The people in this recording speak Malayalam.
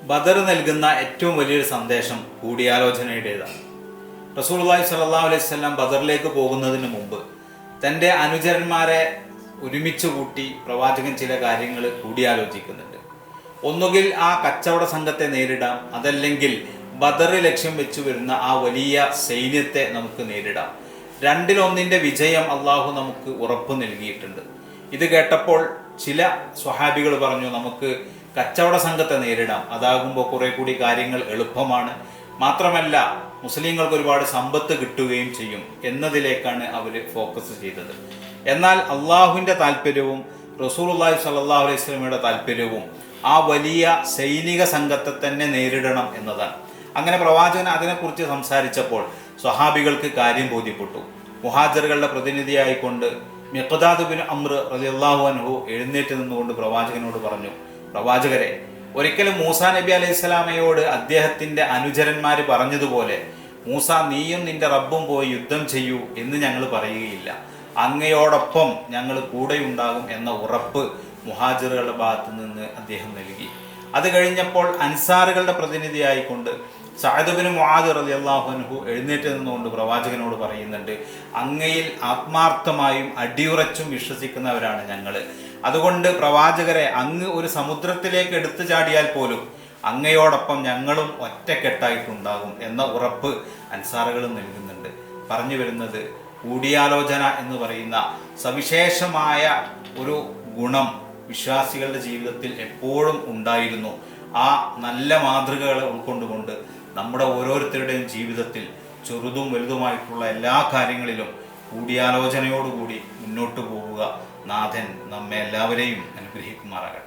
ബദർ നൽകുന്ന ഏറ്റവും വലിയൊരു സന്ദേശം കൂടിയാലോചനയുടേതാണ്. റസൂലുള്ളാഹി സ്വല്ലല്ലാഹു അലൈഹി വസല്ലം ബദറിലേക്ക് പോകുന്നതിന് മുമ്പ് തൻ്റെ അനുചരന്മാരെ ഒരുമിച്ച് കൂട്ടി പ്രവാചകൻ ചില കാര്യങ്ങൾ കൂടിയാലോചിക്കുന്നുണ്ട്. ഒന്നുകിൽ ആ കച്ചവട സംഘത്തെ നേരിടാം, അതല്ലെങ്കിൽ ബദർ ലക്ഷ്യം വെച്ച് വരുന്ന ആ വലിയ സൈന്യത്തെ നമുക്ക് നേരിടാം. രണ്ടിലൊന്നിൻ്റെ വിജയം അള്ളാഹു നമുക്ക് ഉറപ്പ് നൽകിയിട്ടുണ്ട്. ഇത് കേട്ടപ്പോൾ ചില സ്വഹാബികൾ പറഞ്ഞു, നമുക്ക് കച്ചവട സംഘത്തെ നേരിടാം, അതാകുമ്പോൾ കുറെ കൂടി കാര്യങ്ങൾ എളുപ്പമാണ്, മാത്രമല്ല മുസ്ലിങ്ങൾക്ക് ഒരുപാട് സമ്പത്ത് കിട്ടുകയും ചെയ്യും എന്നതിലേക്കാണ് അവർ ഫോക്കസ് ചെയ്തത്. എന്നാൽ അള്ളാഹുവിൻ്റെ താല്പര്യവും റസൂലുള്ളാഹി സ്വല്ലല്ലാഹു അലൈഹി വസല്ലമയുടെ താല്പര്യവും ആ വലിയ സൈനിക സംഘത്തെ തന്നെ നേരിടണം എന്നതാണ്. അങ്ങനെ പ്രവാചകൻ അതിനെക്കുറിച്ച് സംസാരിച്ചപ്പോൾ സ്വഹാബികൾക്ക് കാര്യം ബോധ്യപ്പെട്ടു. മുഹാജിറുകളുടെ പ്രതിനിധിയായിക്കൊണ്ട് മിഖ്ദാദ് ബിൻ അംർ റളിയല്ലാഹു അൻഹു എഴുന്നേറ്റ് നിന്നുകൊണ്ട് പ്രവാചകനോട് പറഞ്ഞു, പ്രവാചകരെ, ഒരിക്കലും മൂസാ നബി അലൈഹി സ്വലാമയോട് അദ്ദേഹത്തിൻ്റെ അനുചരന്മാർ പറഞ്ഞതുപോലെ മൂസ നീയും നിന്റെ റബ്ബും പോയി യുദ്ധം ചെയ്യൂ എന്ന് ഞങ്ങൾ പറയുകയില്ല, അങ്ങയോടൊപ്പം ഞങ്ങൾ കൂടെയുണ്ടാകും എന്ന ഉറപ്പ് മുഹാജിറുകളുടെ ഭാഗത്തു നിന്ന് അദ്ദേഹം നൽകി. അത് കഴിഞ്ഞപ്പോൾ അൻസാറുകളുടെ പ്രതിനിധിയായിക്കൊണ്ട് സഅദ് ബിൻ മുആദ് റളിയല്ലാഹു അൻഹു എഴുന്നേറ്റ് നിന്നുകൊണ്ട് പ്രവാചകനോട് പറയുന്നുണ്ട്, അങ്ങയിൽ ആത്മാർത്ഥമായും അടിയുറച്ചും വിശ്വസിക്കുന്നവരാണ് ഞങ്ങൾ. അതുകൊണ്ട് പ്രവാചകരെ, അങ്ങ് ഒരു സമുദ്രത്തിലേക്ക് എടുത്തു ചാടിയാൽ പോലും അങ്ങയോടൊപ്പം ഞങ്ങളും ഒറ്റക്കെട്ടായിട്ടുണ്ടാകും എന്ന ഉറപ്പ് അൻസാറുകൾ നൽകുന്നുണ്ട്. പറഞ്ഞു വരുന്നത്, കൂടിയാലോചന എന്ന് പറയുന്ന സവിശേഷമായ ഒരു ഗുണം വിശ്വാസികളുടെ ജീവിതത്തിൽ എപ്പോഴും ഉണ്ടായിരുന്നു. ആ നല്ല മാതൃകകളെ ഉൾക്കൊണ്ടുകൊണ്ട് നമ്മുടെ ഓരോരുത്തരുടെയും ജീവിതത്തിൽ ചെറുതും വലുതുമായിട്ടുള്ള എല്ലാ കാര്യങ്ങളിലും കൂടിയാലോചനയോടുകൂടി മുന്നോട്ട് പോവുക. നാഥൻ നമ്മെ എല്ലാവരെയും അനുഗ്രഹിക്കുമാറാകട്ടെ.